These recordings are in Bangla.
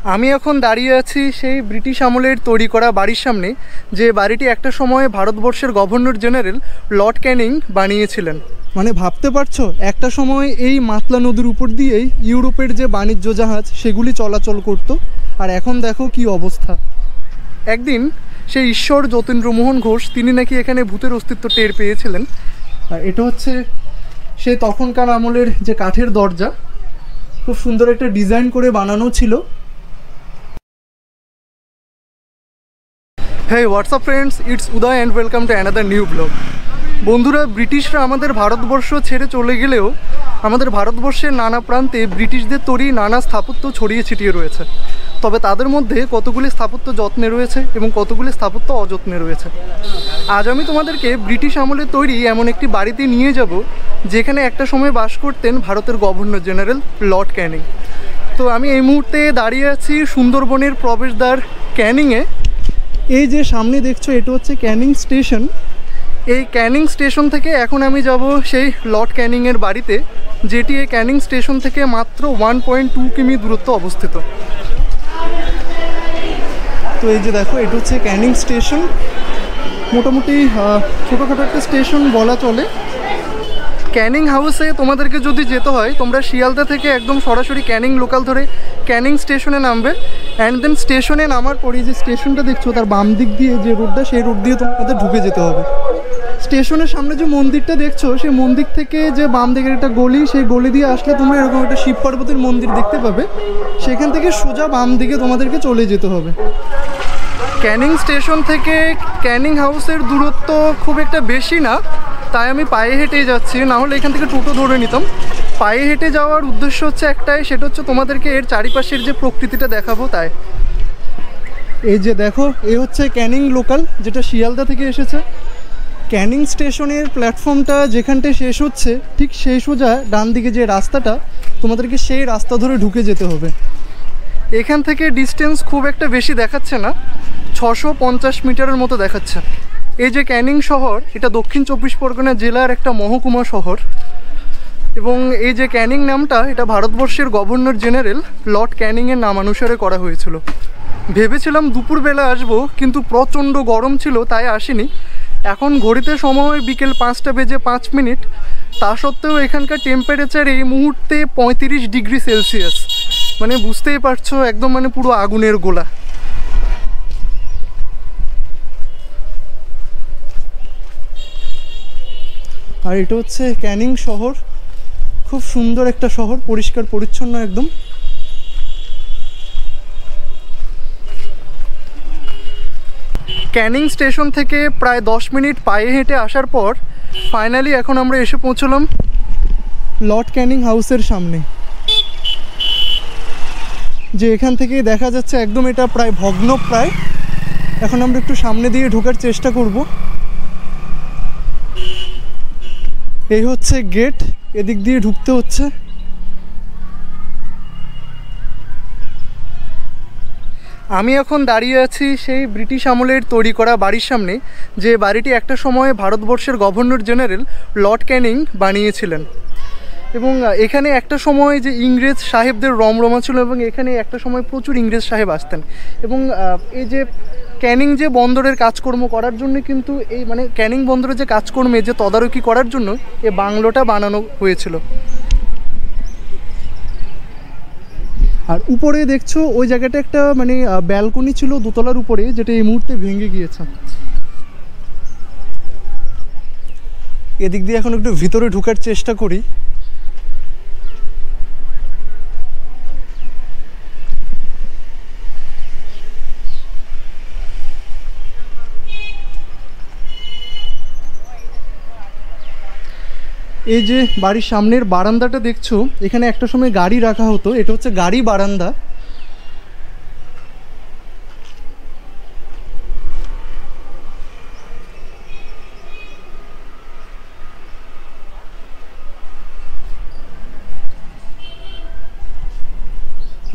আমি এখন দাঁড়িয়ে আছি সেই ব্রিটিশ আমলের তৈরি করা বাড়ির সামনে, যে বাড়িটি একটা সময় ভারতবর্ষের গভর্নর জেনারেল লর্ড ক্যানিং বানিয়েছিলেন। মানে ভাবতে পারছো, একটা সময় এই মাতলা নদীর উপর দিয়েই ইউরোপের যে বাণিজ্য জাহাজ সেগুলি চলাচল করতো, আর এখন দেখো কি অবস্থা। একদিন সেই ঈশ্বর যতীন্দ্রমোহন ঘোষ তিনি নাকি এখানে ভূতের অস্তিত্ব টের পেয়েছিলেন। আর এটা হচ্ছে সেই তখনকার আমলের যে কাঠের দরজা, খুব সুন্দর একটা ডিজাইন করে বানানো ছিল। Hey, what's up friends? It's Uday and welcome to another new vlog. বন্ধুরা, ব্রিটিশরা আমাদের ভারতবর্ষ ছেড়ে চলে গেলেও আমাদের ভারতবর্ষের নানা প্রান্তে ব্রিটিশদের তৈরি নানা স্থাপত্য ছড়িয়ে ছিটিয়ে রয়েছে। তবে তাদের মধ্যে কতগুলি স্থাপত্য যত্নে রয়েছে এবং কতগুলি স্থাপত্য অযত্নে রয়েছে। আজ আমি তোমাদেরকে ব্রিটিশ আমলে তৈরি এমন একটি বাড়িতে নিয়ে যাব যেখানে একটা সময় বাস করতেন ভারতের গভর্নর জেনারেল লর্ড ক্যানিং। তো আমি এই মুহূর্তে দাঁড়িয়ে আছি সুন্দরবনের প্রবেশদ্বার ক্যানিংয়ে। এই যে সামনে দেখছো, এটা হচ্ছে ক্যানিং স্টেশন। এই ক্যানিং স্টেশন থেকে এখন আমি যাব সেই লর্ড ক্যানিংয়ের বাড়িতে, যেটি এই ক্যানিং স্টেশন থেকে মাত্র 1.2 কিমি দূরত্ব অবস্থিত। তো এই যে দেখো, এটা হচ্ছে ক্যানিং স্টেশন। মোটামুটি ছোটোখাটো একটা স্টেশন বলা চলে। ক্যানিং হাউসে তোমাদেরকে যদি যেতে হয়, তোমরা শিয়ালদা থেকে একদম সরাসরি ক্যানিং লোকাল ধরে ক্যানিং স্টেশনে নামবে। অ্যান্ড দেন স্টেশনে নামার পরে যে স্টেশনটা দেখছো তার বাম দিক দিয়ে যে রোডটা, সেই রোড দিয়ে তোমাদের ঢুকে যেতে হবে। স্টেশনের সামনে যে মন্দিরটা দেখছো, সেই মন্দির থেকে যে বাম দিকের একটা গলি, সেই গলি দিয়ে আসলে তোমরা এরকম একটা শিব পার্বতীর মন্দির দেখতে পাবে। সেখান থেকে সোজা বাম দিকে তোমাদেরকে চলে যেতে হবে। ক্যানিং স্টেশন থেকে ক্যানিং হাউসের দূরত্ব খুব একটা বেশি না, তাই আমি পায়ে হেঁটেই যাচ্ছি, না হলে এখান থেকে টোটো ধরে নিতাম। পায়ে হেঁটে যাওয়ার উদ্দেশ্য হচ্ছে একটাই, সেটা হচ্ছে তোমাদেরকে এর চারিপাশের যে প্রকৃতিটা দেখাবো তাই। এই যে দেখো, এ হচ্ছে ক্যানিং লোকাল, যেটা শিয়ালদা থেকে এসেছে। ক্যানিং স্টেশনের প্ল্যাটফর্মটা যেখানটায় শেষ হচ্ছে, ঠিক সেই সোজা ডান দিকে যে রাস্তাটা, তোমাদেরকে সেই রাস্তা ধরে ঢুকে যেতে হবে। এখান থেকে ডিস্টেন্স খুব একটা বেশি দেখাচ্ছে না, 650 মিটারের মতো দেখাচ্ছে। এই যে ক্যানিং শহর, এটা দক্ষিণ 24 পরগনা জেলার একটা মহকুমা শহর। এবং এই যে ক্যানিং নামটা, এটা ভারতবর্ষের গভর্নর জেনারেল লর্ড ক্যানিংয়ের নামানুসারে করা হয়েছিল। ভেবেছিলাম দুপুরবেলা আসবো, কিন্তু প্রচণ্ড গরম ছিল তাই আসিনি। এখন ঘড়িতে সময় বিকেল 5:05। তা সত্ত্বেও এখানকার টেম্পারেচার এই মুহূর্তে 35 ডিগ্রি সেলসিয়াস। মানে বুঝতেই পারছো, একদম মানে পুরো আগুনের গোলা। আর এটা হচ্ছে ক্যানিং শহর, খুব সুন্দর একটা শহর, পরিষ্কার পরিচ্ছন্ন একদম। ক্যানিং স্টেশন থেকে প্রায় 10 মিনিট পায়ে হেঁটে আসার পর ফাইনালি এখন আমরা এসে পৌঁছলাম লর্ড ক্যানিং হাউসের সামনে। যে এখান থেকে দেখা যাচ্ছে একদম এটা প্রায় ভগ্ন প্রায়। এখন আমরা একটু সামনে দিয়ে ঢোকার চেষ্টা করব। এই হচ্ছে গেট, এদিক দিয়ে ঢুকতে হচ্ছে। আমি এখন দাঁড়িয়ে আছি সেই ব্রিটিশ আমলের তৈরি করা বাড়ির সামনে, যে বাড়িটি একটা সময় ভারতবর্ষের গভর্নর জেনারেল লর্ড ক্যানিং বানিয়েছিলেন। এবং এখানে একটা সময় যে ইংরেজ সাহেবদের রমরমা ছিল, এবং এখানে একটা সময় প্রচুর ইংরেজ সাহেব আসতেন। এবং এই যে ক্যানিং যে বন্দরের কাজকর্ম করার জন্য কিন্তু এই মানে ক্যানিং বন্দরের যে কাজকর্মে যে তদারকি করার জন্য এই বাংলোটা বানানো হয়েছিল। আর উপরে দেখছো ওই জায়গাটা একটা মানে ব্যালকনি ছিল দোতলার উপরে, যেটা এই মুহূর্তে ভেঙে গিয়েছে। এদিক দিয়ে এখন একটু ভিতরে ঢোকার চেষ্টা করি। এই যে বাড়ির সামনের বারান্দাটা দেখছো, এখানে একটা সময় গাড়ি রাখা হতো, এটা হচ্ছে গাড়ি বারান্দা।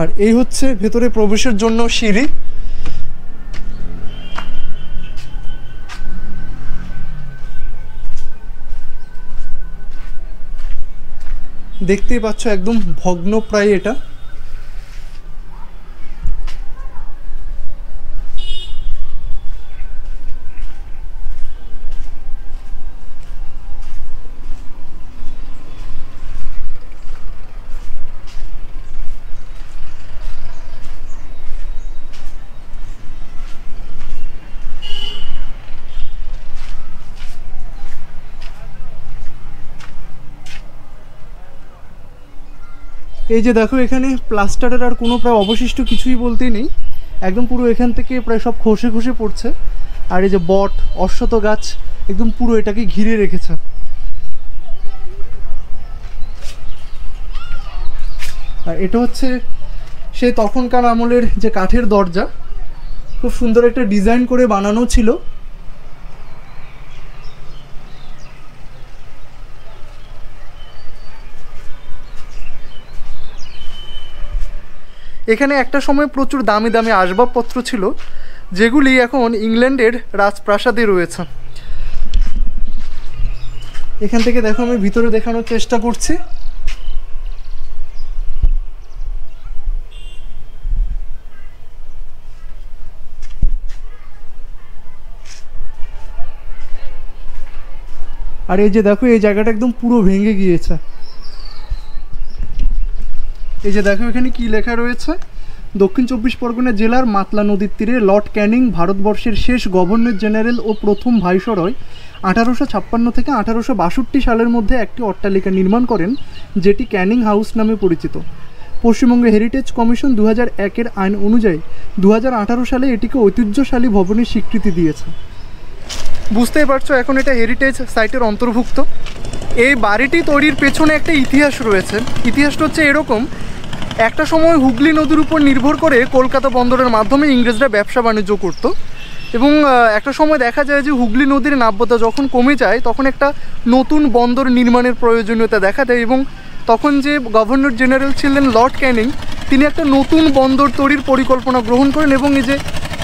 আর এই হচ্ছে ভেতরে প্রবেশের জন্য সিঁড়ি। দেখতেই পাচ্ছ একদম ভগ্ন প্রায় এটা। এই যে দেখো এখানে প্লাস্টারের আর কোনো প্রায় অবশিষ্ট কিছুই বলতেই নেই, একদম পুরো এখান থেকে প্রায় সব খসে খসে পড়ছে। আর এই যে বট, অশ্বত্থ গাছ একদম পুরো এটাকে ঘিরে রেখেছে। আর এটা হচ্ছে সেই তখনকার আমলের যে কাঠের দরজা, খুব সুন্দর একটা ডিজাইন করে বানানো ছিল। এখানে একটা সময় প্রচুর দামি দামি আসবাবপত্র ছিল, যেগুলি এখন ইংল্যান্ডের রাজপ্রাসাদে রয়েছে। এখান থেকে দেখো আমি ভিতরে দেখানোর চেষ্টা করছি। আর এই যে দেখো এই জায়গাটা একদম পুরো ভেঙে গিয়েছে। এই যে দেখো এখানে কি লেখা রয়েছে, দক্ষিণ চব্বিশ পরগনা জেলার মাতলা নদীর তীরে লর্ড ক্যানিং ভারতবর্ষের শেষ গভর্নর জেনারেল ও প্রথম ভাইসরয় 1856 থেকে 1862 সালের মধ্যে একটি অট্টালিকা নির্মাণ করেন, যেটি ক্যানিং হাউস নামে পরিচিত। পশ্চিমবঙ্গ হেরিটেজ কমিশন 2001-এর আইন অনুযায়ী 2018 সালে এটিকে ঐতিহ্যশালী ভবনের স্বীকৃতি দিয়েছে। বুঝতেই পারছো এখন এটা হেরিটেজ সাইটের অন্তর্ভুক্ত। এই বাড়িটি তৈরির পেছনে একটা ইতিহাস রয়েছে। ইতিহাসটা হচ্ছে এরকম, একটা সময় হুগলি নদীর উপর নির্ভর করে কলকাতা বন্দরের মাধ্যমে ইংরেজরা ব্যবসা বাণিজ্য করতো, এবং একটা সময় দেখা যায় যে হুগলি নদীর নাব্যতা যখন কমে যায় তখন একটা নতুন বন্দর নির্মাণের প্রয়োজনীয়তা দেখা দেয়, এবং তখন যে গভর্নর জেনারেল ছিলেন লর্ড ক্যানিং, তিনি একটা নতুন বন্দর তৈরির পরিকল্পনা গ্রহণ করেন, এবং এই যে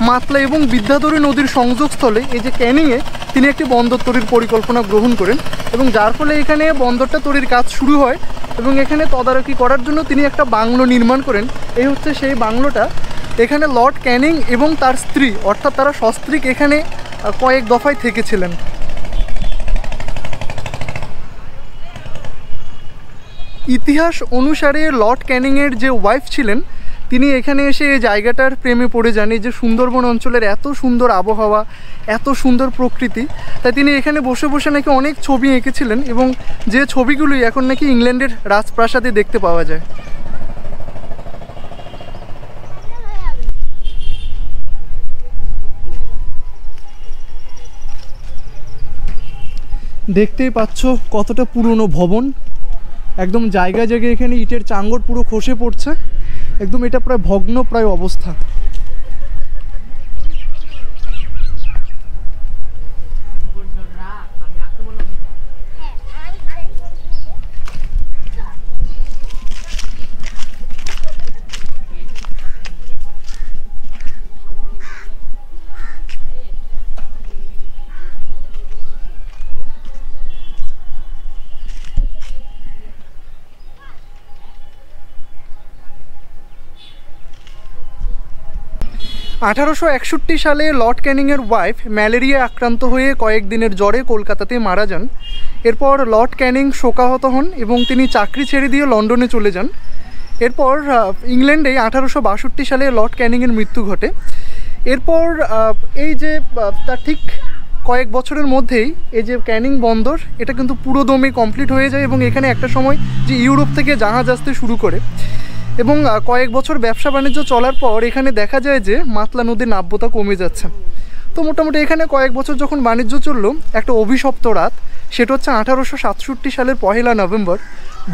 মাতলা এবং বিদ্যাধরী নদীর সংযোগস্থলে এই যে ক্যানিংয়ে তিনি একটি বন্দর তৈরির পরিকল্পনা গ্রহণ করেন, এবং যার ফলে এখানে বন্দরটা তৈরির কাজ শুরু হয়, এবং এখানে তদারকি করার জন্য তিনি একটা বাংলো নির্মাণ করেন। এই হচ্ছে সেই বাংলোটা। এখানে লর্ড ক্যানিং এবং তার স্ত্রী, অর্থাৎ তারা সস্ত্রীক এখানে কয়েক দফায় থেকেছিলেন। ইতিহাস অনুসারে লর্ড ক্যানিংয়ের যে ওয়াইফ ছিলেন, তিনি এখানে এসে এই জায়গাটার প্রেমে পড়ে যান। এই যে সুন্দরবন অঞ্চলের এত সুন্দর আবহাওয়া, এত সুন্দর প্রকৃতি, তাই তিনি এখানে বসে বসে নাকি অনেক ছবি এঁকেছিলেন, এবং যে ছবিগুলি এখন নাকি ইংল্যান্ডের রাজপ্রাসাদে দেখতে পাওয়া যায়। দেখতেই পাচ্ছ কতটা পুরনো ভবন, একদম জায়গায় জায়গায় এখানে ইটের চাঙ্গর পুরো খসে পড়ছে, একদম এটা প্রায় ভগ্ন প্রায় অবস্থা। আঠারোশো 1861 সালে লর্ড ক্যানিংয়ের ওয়াইফ ম্যালেরিয়া আক্রান্ত হয়ে কয়েকদিনের জ্বরে কলকাতাতে মারা যান। এরপর লর্ড ক্যানিং শোকাহত হন এবং তিনি চাকরি ছেড়ে দিয়ে লন্ডনে চলে যান। এরপর ইংল্যান্ডে 1862 সালে লর্ড ক্যানিংয়ের মৃত্যু ঘটে। এরপর এই যে তার ঠিক কয়েক বছরের মধ্যেই এই যে ক্যানিং বন্দর, এটা কিন্তু পুরোদমে কমপ্লিট হয়ে যায়, এবং এখানে একটা সময় যে ইউরোপ থেকে জাহাজ আসতে শুরু করে, এবং কয়েক বছর ব্যবসা বাণিজ্য চলার পর এখানে দেখা যায় যে মাতলা নদীর নাব্যতা কমে যাচ্ছে। তো মোটামুটি এখানে কয়েক বছর যখন বাণিজ্য চললো, একটা অভিশপ্ত রাত, সেটা হচ্ছে 1867 সালের 1 নভেম্বর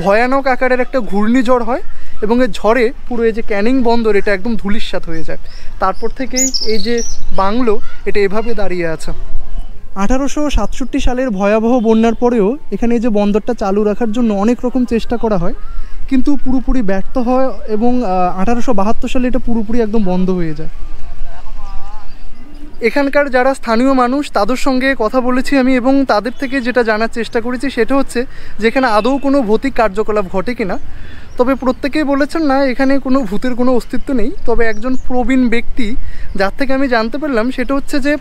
ভয়ানক আকারের একটা ঘূর্ণিঝড় হয়, এবং এই ঝড়ে পুরো এই যে ক্যানিং বন্দর এটা একদম ধূলিসাৎ হয়ে যায়। তারপর থেকেই এই যে বাংলো এটা এভাবে দাঁড়িয়ে আছে। 1867 সালের ভয়াবহ বন্যার পরেও এখানে এই যে বন্দরটা চালু রাখার জন্য অনেক রকম চেষ্টা করা হয়, কিন্তু পুরোপুরি ব্যর্থ হয়, এবং 1872 সালে এটা পুরোপুরি একদম বন্ধ হয়ে যায়। এখানকার যারা স্থানীয় মানুষ তাদের সঙ্গে কথা বলেছি আমি, এবং তাদের থেকে যেটা জানার চেষ্টা করেছি সেটা হচ্ছে যে এখানে আদৌ কোনো ভৌতিক কার্যকলাপ ঘটে কিনা। তবে প্রত্যেকেই বলেছেন না, এখানে কোনো ভূতের কোনো অস্তিত্ব নেই। তবে একজন প্রবীণ ব্যক্তি যার থেকে আমি জানতে পারলাম সেটা হচ্ছে যে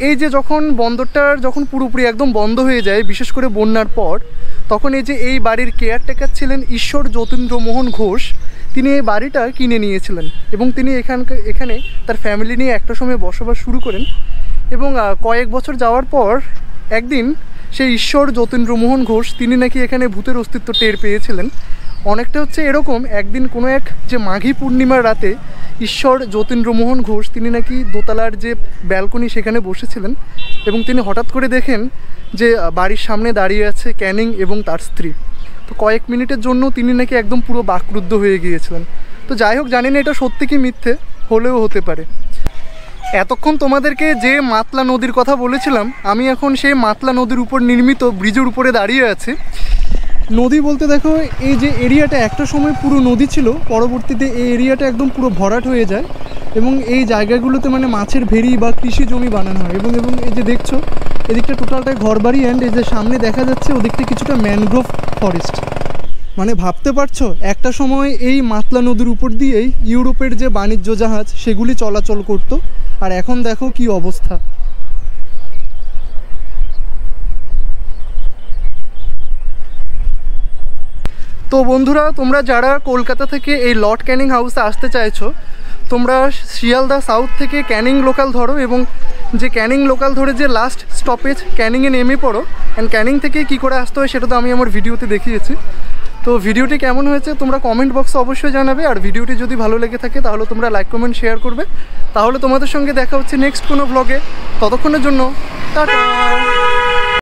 এই যে যখন বন্দরটার যখন পুরোপুরি একদম বন্ধ হয়ে যায়, বিশেষ করে বন্যার পর, তখন এই যে এই বাড়ির কেয়ারটেকার ছিলেন ঈশ্বর যতীন্দ্রমোহন ঘোষ, তিনি এই বাড়িটা কিনে নিয়েছিলেন, এবং তিনি এখানে তার ফ্যামিলি নিয়ে একটা সময় বসবাস শুরু করেন। এবং কয়েক বছর যাওয়ার পর একদিন সেই ঈশ্বর যতীন্দ্রমোহন ঘোষ তিনি নাকি এখানে ভূতের অস্তিত্ব টের পেয়েছিলেন। অনেকটা হচ্ছে এরকম, একদিন কোনো এক যে মাঘী পূর্ণিমার রাতে ঈশ্বর যতীন্দ্রমোহন ঘোষ তিনি নাকি দোতলার যে ব্যালকনি সেখানে বসেছিলেন এবং তিনি হঠাৎ করে দেখেন যে বাড়ির সামনে দাঁড়িয়ে আছে ক্যানিং এবং তার স্ত্রী। তো কয়েক মিনিটের জন্য তিনি নাকি একদম পুরো বাকরুদ্ধ হয়ে গিয়েছিলেন। তো যাই হোক, জানি না এটা সত্যি কি মিথ্যে, হলেও হতে পারে। এতক্ষণ তোমাদেরকে যে মাতলা নদীর কথা বলেছিলাম, আমি এখন সেই মাতলা নদীর উপর নির্মিত ব্রিজের উপরে দাঁড়িয়ে আছি। নদী বলতে দেখো, এই যে এরিয়াটা একটা সময় পুরো নদী ছিল, পরবর্তীতে এই এরিয়াটা একদম পুরো ভরাট হয়ে যায় এবং এই জায়গাগুলোতে মানে মাছের ভেরি বা কৃষি জমি বানানো হয়। এবং এই যে দেখছো এদিকটা টোটালটাই ঘরবাড়ি, অ্যান্ড এই যে সামনে দেখা যাচ্ছে ওদিকটা কিছুটা ম্যানগ্রোভ ফরেস্ট। মানে ভাবতে পারছো, একটা সময় এই মাতলা নদীর উপর দিয়েই ইউরোপের যে বাণিজ্য জাহাজ সেগুলি চলাচল করতো, আর এখন দেখো কি অবস্থা। তো বন্ধুরা, তোমরা যারা কলকাতা থেকে এই লর্ড ক্যানিং হাউসে আসতে চাইছো, তোমরা শিয়ালদা সাউথ থেকে ক্যানিং লোকাল ধরো এবং যে ক্যানিং লোকাল ধরে যে লাস্ট স্টপেজ ক্যানিংয়ে নেমে পড়ো। অ্যান্ড ক্যানিং থেকে কী করে আসতে হয় সেটা তো আমি আমার ভিডিওতে দেখিয়েছি। তো ভিডিওটি কেমন হয়েছে তোমরা কমেন্ট বক্সে অবশ্যই জানাবে, আর ভিডিওটি যদি ভালো লেগে থাকে তাহলে তোমরা লাইক কমেন্ট শেয়ার করবে। তাহলে তোমাদের সঙ্গে দেখা হচ্ছে নেক্সট কোনো ব্লগে। ততক্ষণের জন্য টাটা।